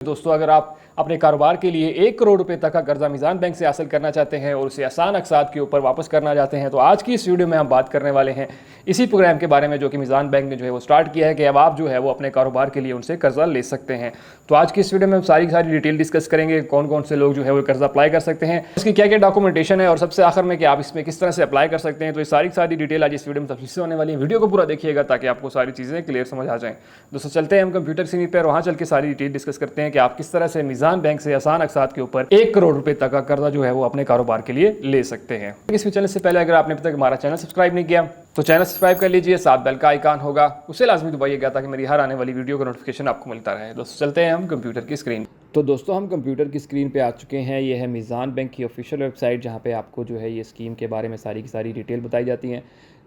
दोस्तों, अगर आप अपने कारोबार के लिए 1 करोड़ रुपए तक का कर्जा मीज़ान बैंक से हासिल करना चाहते हैं और उसे आसान अक़सात के ऊपर वापस करना चाहते हैं, तो आज की इस वीडियो में हम बात करने वाले हैं इसी प्रोग्राम के बारे में जो कि मीज़ान बैंक ने जो है वो स्टार्ट किया है कि अब आप जो है वो अपने कारोबार के लिए उनसे कर्जा ले सकते हैं। तो आज की इस वीडियो में हम सारी डिटेल डिस्कस करेंगे, कौन कौन से लोग जो है वो कर्जा अप्लाई कर सकते हैं, इसकी क्या क्या डॉक्यूमेंटेशन है और सबसे आखिर में कि आप इसमें किस तरह से अप्लाई कर सकते हैं। तो ये सारी डिटेल आज इस वीडियो में तफसील से होने वाली है। वीडियो को पूरा देखिएगा ताकि आपको सारी चीज़ें क्लियर समझ आ जाएँ। दोस्तों, चलते हैं हम कंप्यूटर स्क्रीन पर, वहाँ चल के सारी डिटेल डिस्कस करते हैं कि आप किस तरह से मीज़ान बैंक से आसान अक़सात के ऊपर 1 करोड़ रुपए तक का कर्जा जो है वो अपने कारोबार के लिए ले सकते हैं। इस चैनल से पहले अगर आपने अभी तक हमारा चैनल सब्सक्राइब नहीं किया तो चैनल सब्सक्राइब कर लीजिए, साथ बेल का आइकन होगा उसे लाजमी दबाइएगा ताकि मेरी हर आने वाली वीडियो का नोटिफिकेशन आपको मिलता रहे। दोस्तों, चलते हैं हम कंप्यूटर की स्क्रीन। तो दोस्तों, हम कंप्यूटर की स्क्रीन पे आ चुके हैं। ये है मीज़ान बैंक की ऑफिशियल वेबसाइट, जहाँ पे आपको जो है ये स्कीम के बारे में सारी की सारी डिटेल बताई जाती हैं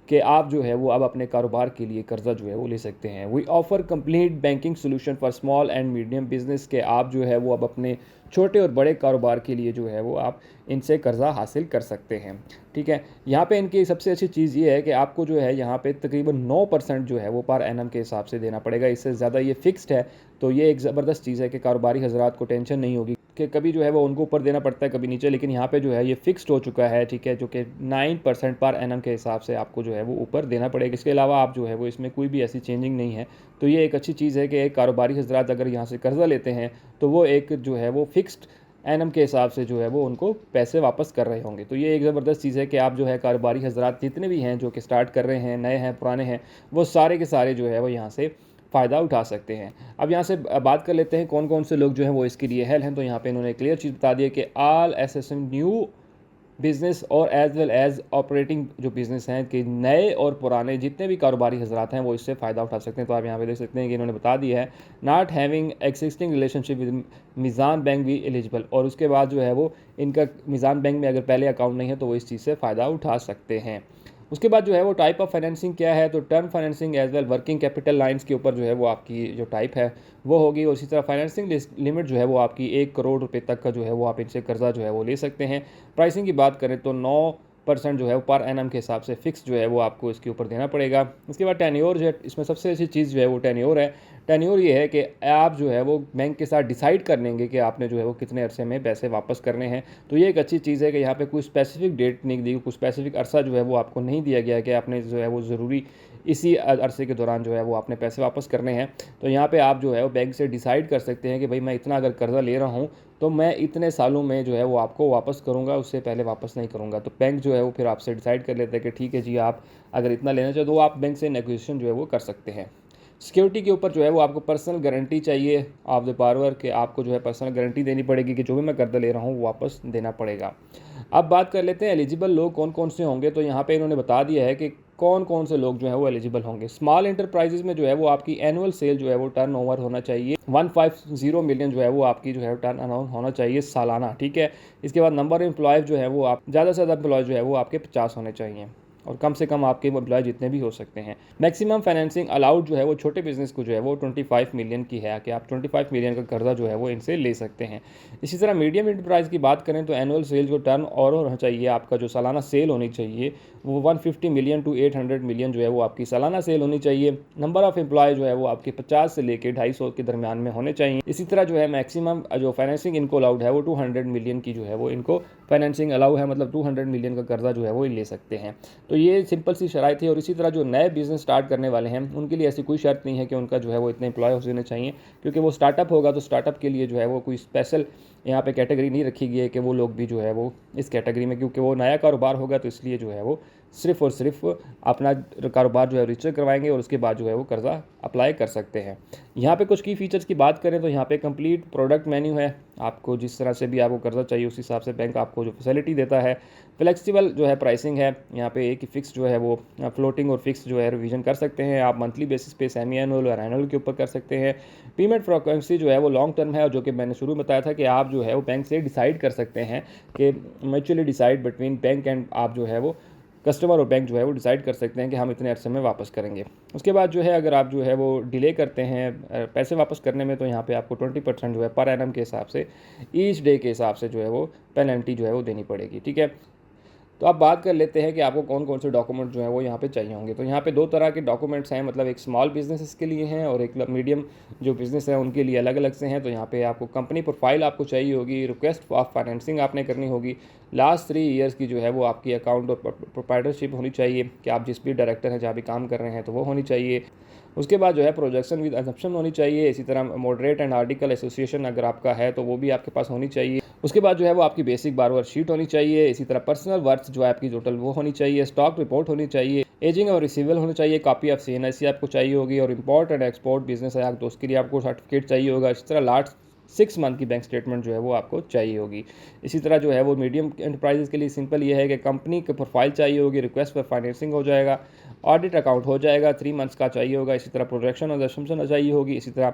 कि आप जो है वो अब अपने कारोबार के लिए कर्जा जो है वो ले सकते हैं। We offer complete banking solution for small and medium business, के आप जो है वो अब अपने छोटे और बड़े कारोबार के लिए जो है वो आप इनसे कर्जा हासिल कर सकते हैं। ठीक है, यहाँ पे इनकी सबसे अच्छी चीज़ ये है कि आपको जो है यहाँ पे तकरीबन 9% जो है वो पर एनम के हिसाब से देना पड़ेगा। इससे ज़्यादा ये फिक्स्ड है, तो ये एक ज़बरदस्त चीज़ है कि कारोबारी हजरात को टेंशन नहीं होगी कि कभी जो है वो उनको ऊपर देना पड़ता है कभी नीचे, लेकिन यहाँ पे जो है ये फिक्स्ड हो चुका है। ठीक है, जो कि 9% पर एनम के हिसाब से आपको जो है वो ऊपर देना पड़ेगा। इसके अलावा आप जो है वो इसमें कोई भी ऐसी चेंजिंग नहीं है। तो ये एक अच्छी चीज़ है कि एक कारोबारी हजरात अगर यहाँ से कर्जा लेते हैं तो वो एक जो है वो फिक्स्ड एनम के हिसाब से जो है वो उनको पैसे वापस कर रहे होंगे। तो ये एक ज़बरदस्त चीज़ है कि आप जो है कारोबारी हजरात जितने भी हैं जो कि स्टार्ट कर रहे हैं, नए हैं पुराने हैं, वो सारे के सारे जो है वो यहाँ से फ़ायदा उठा सकते हैं। अब यहाँ से बात कर लेते हैं कौन कौन से लोग जो हैं वो इसके लिए हेल हैं। तो यहाँ पे इन्होंने क्लियर चीज़ बता दी है कि ऑल एसेसिंग न्यू बिज़नेस और एज़ वेल एज़ ऑपरेटिंग जो बिज़नेस हैं कि नए और पुराने जितने भी कारोबारी हजरात हैं वो इससे फ़ायदा उठा सकते हैं। तो आप यहाँ पे देख सकते हैं कि इन्होंने बता दिया है not having existing relationship with Meezan Bank भी एलिजिबल, और उसके बाद जो है वो इनका मीज़ान बैंक में अगर पहले अकाउंट नहीं है तो वो इस चीज़ से फ़ायदा उठा सकते हैं। उसके बाद जो है वो टाइप ऑफ फाइनेंसिंग क्या है, तो term financing as well working capital lines के ऊपर जो है वो आपकी जो टाइप है वो होगी। और इसी तरह फाइनेंसिंग लिमिट जो है वो आपकी 1 करोड़ रुपए तक का जो है वो आप इनसे कर्जा जो है वो ले सकते हैं। प्राइसिंग की बात करें तो 9% जो है वो पर एनम के हिसाब से फिक्स जो है वो आपको इसके ऊपर देना पड़ेगा। इसके बाद टेन्योर जो है, इसमें सबसे अच्छी चीज़ जो है वो टेन्योर है। टेन्योर ये है कि आप जो है वो बैंक के साथ डिसाइड कर लेंगे कि आपने जो है वो कितने अरसे में पैसे वापस करने हैं। तो ये एक अच्छी चीज़ है कि यहाँ पे कोई स्पेसिफिक डेट नहीं दी, कोई स्पेसिफिक अरसा जो है वो आपको नहीं दिया गया है कि आपने जो है वो ज़रूरी इसी अरसे के दौरान जो है वो आपने पैसे वापस करने हैं। तो यहाँ पे आप जो है वो बैंक से डिसाइड कर सकते हैं कि भाई मैं इतना अगर कर्ज़ा ले रहा हूँ तो मैं इतने सालों में जो है वो आपको वापस करूँगा, उससे पहले वापस नहीं करूँगा। तो बैंक जो है वो फिर आपसे डिसाइड कर लेता है कि ठीक है जी, आप अगर इतना लेना चाहो तो आप बैंक से नेगोशिएशन जो है वो कर सकते हैं। सिक्योरिटी के ऊपर जो है वो आपको पर्सनल गारंटी चाहिए ऑफ द पावर, के आपको जो है पर्सनल गारंटी देनी पड़ेगी कि जो भी मैं कर्जा ले रहा हूँ वो वापस देना पड़ेगा। अब बात कर लेते हैं एलिजिबल लोग कौन कौन से होंगे। तो यहाँ पे इन्होंने बता दिया है कि कौन कौन से लोग जो है वो एलिजिबल होंगे। स्मॉल इंटरप्राइजेज में जो है वो आपकी एनुअल सेल जो है वो टर्न ओवर होना चाहिए 150 मिलियन जो है वो आपकी जो है टर्न अराउंड होना चाहिए सालाना। ठीक है, इसके बाद नंबर ऑफ एम्प्लॉयज़ जो है वो आप ज़्यादा से ज़्यादा एम्प्लॉय जो है वो आपके 50 होने चाहिए और कम से कम आपके एम्प्लॉय जितने भी हो सकते हैं। मैक्सिमम फाइनेंसिंग अलाउड जो है वो छोटे बिजनेस को जो है वो 25 मिलियन की है कि आप 25 मिलियन का कर्जा जो है वो इनसे ले सकते हैं। इसी तरह मीडियम इंटरप्राइज की बात करें तो एनुअल सेल जो टर्न और होना चाहिए, आपका जो सालाना सेल होनी चाहिए वो 150 मिलियन टू 800 मिलियन जो है वो आपकी सालाना सेल होनी चाहिए। नंबर ऑफ एम्प्लॉय जो है वो आपके 50 से लेकर 250 के दरमियान में होने चाहिए। इसी तरह जो है मैक्सिमम जो फाइनेंसिंग इनको अलाउड है वो 200 मिलियन की जो है वो इनको फाइनेंसिंग अलाउ है, मतलब 200 मिलियन का कर्जा जो है वो ले सकते हैं। तो ये सिंपल सी शराइत है। और इसी तरह जो नए बिज़नेस स्टार्ट करने वाले हैं उनके लिए ऐसी कोई शर्त नहीं है कि उनका जो है वो इतने एम्प्लॉय होने चाहिए, क्योंकि वो स्टार्टअप होगा तो स्टार्टअप के लिए जो है वो कोई स्पेशल यहाँ पे कैटेगरी नहीं रखी गई है कि वो लोग भी जो है वो इस कैटेगरी में, क्योंकि वो नया कारोबार होगा तो इसलिए जो है वो सिर्फ़ और सिर्फ अपना कारोबार जो है रजिस्टर करवाएंगे और उसके बाद जो है वो कर्जा अप्लाई कर सकते हैं। यहाँ पे कुछ की फीचर्स की बात करें तो यहाँ पे कंप्लीट प्रोडक्ट मेन्यू है। आपको जिस तरह से भी आपको कर्जा चाहिए उस हिसाब से बैंक आपको जो फैसिलिटी देता है। फ्लेक्सिबल जो है प्राइसिंग है, यहाँ पे एक ही फिक्स जो है वो फ्लोटिंग और फिक्स जो है रिवीजन कर सकते हैं। आप मंथली बेसिस पे, सेमी एनुअल और एनुअल के ऊपर कर सकते हैं। पेमेंट फ्रीक्वेंसी जो है वो लॉन्ग टर्म है, और जो कि मैंने शुरू में बताया था कि आप जो है वो बैंक से डिसाइड कर सकते हैं कि mutually decide between bank and आप जो है वो कस्टमर और बैंक जो है वो डिसाइड कर सकते हैं कि हम इतने अरसे में वापस करेंगे। उसके बाद जो है अगर आप जो है वो डिले करते हैं पैसे वापस करने में तो यहाँ पे आपको 20% जो है पर एनम के हिसाब से ईच डे के हिसाब से जो है वो पेनल्टी जो है वो देनी पड़ेगी। ठीक है, तो आप बात कर लेते हैं कि आपको कौन कौन से डॉक्यूमेंट जो है वो यहाँ पे चाहिए होंगे। तो यहाँ पे दो तरह के डॉक्यूमेंट्स हैं, मतलब एक स्मॉल बिजनेसेस के लिए हैं और एक मीडियम जो बिज़नेस है उनके लिए अलग अलग से हैं। तो यहाँ पे आपको कंपनी प्रोफाइल आपको चाहिए होगी, रिक्वेस्ट ऑफ फाइनेंसिंग आपने करनी होगी, लास्ट 3 ईयर्स की जो है वो आपकी अकाउंट और प्रोप्राइटरशिप होनी चाहिए कि आप जिस भी डायरेक्टर हैं जहाँ भी काम कर रहे हैं तो वो होनी चाहिए। उसके बाद जो है प्रोजेक्शन विद असम्पशन होनी चाहिए। इसी तरह मॉडरेट एंड आर्टिकल एसोसिएशन अगर आपका है तो वो भी आपके पास होनी चाहिए। उसके बाद जो है वो आपकी बेसिक बारोवर शीट होनी चाहिए। इसी तरह पर्सनल वर्थ जो है आपकी टोटल वो होनी चाहिए, स्टॉक रिपोर्ट होनी चाहिए, एजिंग और रिसीवेबल होनी चाहिए, कॉपी ऑफ CNIC आपको चाहिए होगी, और इंपोर्ट एंड एक्सपोर्ट बिजनेस है तो उसके लिए आपको सर्टिफिकेट चाहिए होगा। इसी तरह लास्ट 6 मंथ की बैंक स्टेटमेंट जो है वो आपको चाहिए होगी। इसी तरह जो है वो मीडियम एंटरप्राइजेस के लिए सिंपल ये है कि कंपनी की प्रोफाइल चाहिए होगी, रिक्वेस्ट फॉर फाइनेंसिंग हो जाएगा, ऑडिट अकाउंट हो जाएगा, 3 मंथ्स का चाहिए होगा। इसी तरह प्रोजेक्शन और असम्पशन चाहिए होगी। इसी तरह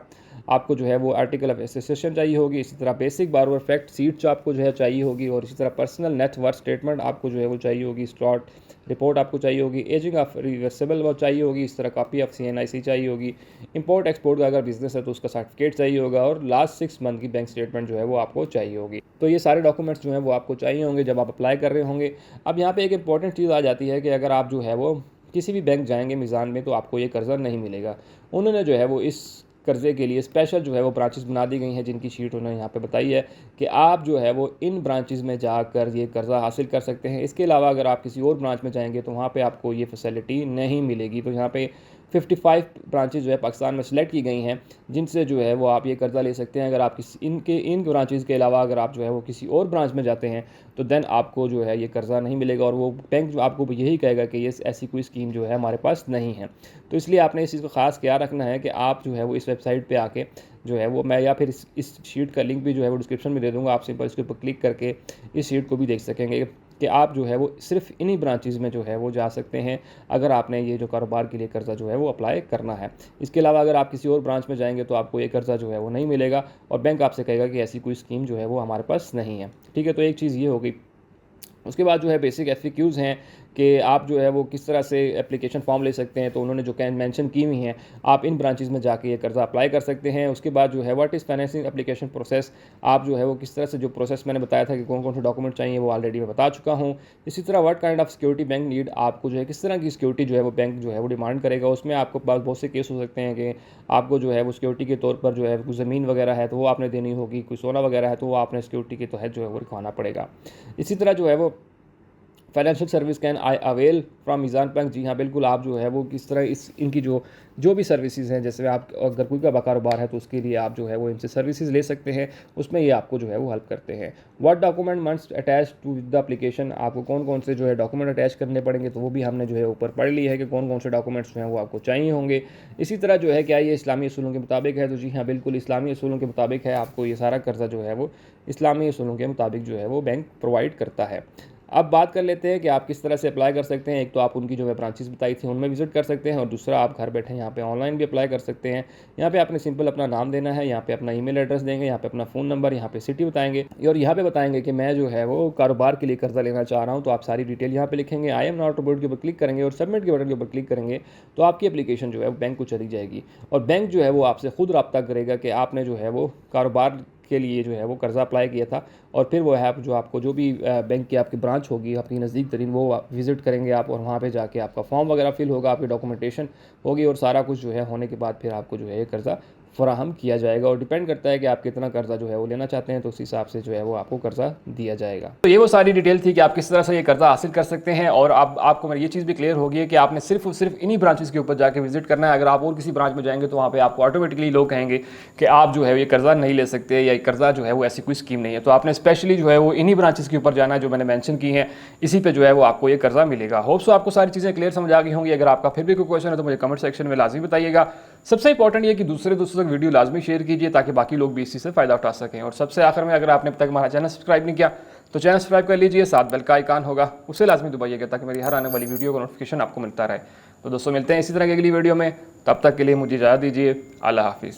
आपको जो है वो आर्टिकल ऑफ एसोसिएशन चाहिए होगी। इसी तरह बेसिक बारोवर फैक्ट सीट आपको जो है चाहिए होगी, और इसी तरह पर्सनल नेट वर्थ स्टेटमेंट आपको जो है वो चाहिए होगी, स्टॉक रिपोर्ट आपको चाहिए होगी, एजिंग ऑफ रिवर्सिबल वो चाहिए होगी, इस तरह कॉपी ऑफ CNIC चाहिए होगी, इंपोर्ट एक्सपोर्ट का अगर बिजनेस है तो उसका सर्टिफिकेट चाहिए होगा, और लास्ट 6 मंथ की बैंक स्टेटमेंट जो है वो आपको चाहिए होगी। तो ये सारे डॉक्यूमेंट्स जो हैं वो आपको चाहिए होंगे जब आप अप्लाई कर रहे होंगे। अब यहाँ पे एक इंपॉर्टेंट चीज़ आ जाती है कि अगर आप जो है वो किसी भी बैंक जाएंगे मीज़ान में तो आपको ये कर्ज़ा नहीं मिलेगा। उन्होंने जो है वो इस कर्ज़े के लिए स्पेशल जो है वो ब्रांचेस बना दी गई हैं, जिनकी शीट उन्होंने यहाँ पे बताई है कि आप जो है वो इन ब्रांचेस में जाकर ये कर्ज़ा हासिल कर सकते हैं। इसके अलावा अगर आप किसी और ब्रांच में जाएंगे तो वहाँ पे आपको ये फैसिलिटी नहीं मिलेगी। तो यहाँ पे 55 ब्रांचेज जो है पाकिस्तान में सेलेक्ट की गई हैं, जिनसे जो है वो आप ये कर्ज़ा ले सकते हैं। अगर आप इन ब्रांचेज़ के अलावा अगर आप जो है वो किसी और ब्रांच में जाते हैं तो देन आपको जो है ये कर्ज़ा नहीं मिलेगा, और वो बैंक आपको यही कहेगा कि ये ऐसी कोई स्कीम जो है हमारे पास नहीं है। तो इसलिए आपने इस चीज़ को ख़ास ख्याल रखना है कि आप जो है वो इस वेबसाइट पर आके जो है वो, मैं या फिर इस शीट का लिंक भी जो है वो डिस्क्रिप्शन में दे दूँगा, आप सिंपल इसके ऊपर क्लिक करके इस शीट को भी देख सकेंगे कि आप जो है वो सिर्फ इन्हीं ब्रांचेस में जो है वो जा सकते हैं अगर आपने ये जो कारोबार के लिए कर्ज़ा जो है वो अप्लाई करना है। इसके अलावा अगर आप किसी और ब्रांच में जाएंगे तो आपको ये कर्ज़ा जो है वो नहीं मिलेगा, और बैंक आपसे कहेगा कि ऐसी कोई स्कीम जो है वो हमारे पास नहीं है। ठीक है, तो एक चीज़ ये हो गई। उसके बाद जो है बेसिक FAQs हैं कि आप जो है वो किस तरह से एप्लीकेशन फॉर्म ले सकते हैं, तो उन्होंने जो मेंशन की हुई हैं आप इन ब्रांचेस में जाके ये कर्ज़ा अप्लाई कर सकते हैं। उसके बाद जो है what is financing application process, आप जो है वो किस तरह से, जो प्रोसेस मैंने बताया था कि कौन कौन से डॉक्यूमेंट चाहिए वो ऑलरेडी मैं बता चुका हूँ। इसी तरह what kind of security bank need, आपको जो है किस तरह की सिक्योरिटी जो है वो बैंक जो है वो डिमांड करेगा। उसमें आपको पास बहुत से केस हो सकते हैं कि आपको जो है वो सिक्योरिटी के तौर पर जो है कोई ज़मीन वगैरह है तो वो आपने देनी होगी, कोई सोना वगैरह है तो वो आपने सिक्योरिटी के तहत जो है वो रखवाना पड़ेगा। इसी तरह जो है वो financial service can I avail from Meezan Bank, जी हाँ बिल्कुल, आप जो है वो किस तरह इनकी जो भी सर्विसेज हैं, जैसे आप अगर कोई का कारोबार है तो उसके लिए आप जो है वो इनसे सर्विसेज ले सकते हैं, उसमें ये आपको जो है वो हेल्प करते हैं। What document must attach to the application, आपको कौन कौन से जो है डॉक्यूमेंट अटैच करने पड़ेंगे तो वो भी हमने जो है ऊपर पढ़ ली है कि कौन कौन से डॉक्यूमेंट्स जो हैं वो आपको चाहिए होंगे। इसी तरह जो है क्या ये इस्लामी असूलों के मुताबिक है, तो जी हाँ बिल्कुल इस्लामी असूलों के मुताबिक है। आपको ये सारा कर्जा जो है वो इस्लामी असूलों के मुताबिक जो है वो बैंक प्रोवाइड करता है। अब बात कर लेते हैं कि आप किस तरह से अप्लाई कर सकते हैं। एक तो आप उनकी जो है ब्रांचेस बताई थी उनमें विजिट कर सकते हैं, और दूसरा आप घर बैठे यहाँ पे ऑनलाइन भी अप्लाई कर सकते हैं। यहाँ पे आपने सिंपल अपना नाम देना है, यहाँ पे अपना ईमेल एड्रेस देंगे, यहाँ पे अपना फ़ोन नंबर, यहाँ पे सिटी बताएंगे, और यहाँ पे बताएंगे कि मैं जो है वो कारोबार के लिए कर्जा लेना चाह रहा हूँ। तो आप सारी डिटेल यहाँ पे लिखेंगे, आई एम नॉट रोबोट के ऊपर क्लिक करेंगे और सबमिट के बटन के ऊपर क्लिक करेंगे तो आपकी एप्लीकेशन जो है वो बैंक को चली जाएगी, और बैंक जो है वो आपसे खुद रब्ता करेगा कि आपने जो है वो कारोबार के लिए जो है वो कर्ज़ा अप्लाई किया था, और फिर वो है जो आपको जो भी बैंक की आपकी ब्रांच होगी अपनी नज़दीक तरीन वो विज़िट करेंगे आप, और वहाँ पे जाके आपका फॉर्म वगैरह फिल होगा, आपकी डॉक्यूमेंटेशन होगी, और सारा कुछ जो है होने के बाद फिर आपको जो है ये कर्ज़ा फराहम किया जाएगा। और डिपेंड करता है कि आप कितना कर्जा जो है वो लेना चाहते हैं, तो उस हिसाब से जो है वो आपको कर्जा दिया जाएगा। तो ये वो सारी डिटेल थी कि आप किस तरह से ये कर्जा हासिल कर सकते हैं, और आपको मेरी ये चीज़ भी क्लियर होगी कि आपने सिर्फ इन्हीं ब्रांचेस के ऊपर जाके विजिट करना है। अगर आप और किसी ब्रांच में जाएंगे तो वहाँ पे आपको ऑटोमेटिकली लोग कहेंगे कि आप जो है ये कर्जा नहीं ले सकते, या कर्जा जो है वो ऐसी कोई स्कीम नहीं है। तो आपने स्पेशली जो है वो इन्हीं ब्रांचेस के ऊपर जाना है जो मैंने मेंशन की हैं, इसी पे जो है वो आपको ये कर्जा मिलेगा। होप सो आपको सारी चीज़ें क्लियर समझ आ गई होंगी। अगर आपका फिर भी कोई क्वेश्चन है तो मुझे कमेंट सेक्शन में लाजमी बताइएगा। सबसे इंपॉर्टेंट ये कि दूसरे दोस्तों तक वीडियो लाजमी शेयर कीजिए ताकि बाकी लोग भी इस चीज़ से फ़ायदा उठा सकें। और सबसे आखिर में, अगर आपने अब तक हमारा चैनल सब्सक्राइब नहीं किया तो चैनल सब्सक्राइब कर लीजिए, साथ बेल का आइकन होगा उसे लाजमी दबाइएगा ताकि मेरी हर आने वाली वीडियो का नोटिफिकेशन आपको मिलता रहे। तो दोस्तों मिलते हैं इसी तरह की अगली वीडियो में, तब तक के लिए मुझे इजाज़त दीजिए। अल्लाह हाफिज़।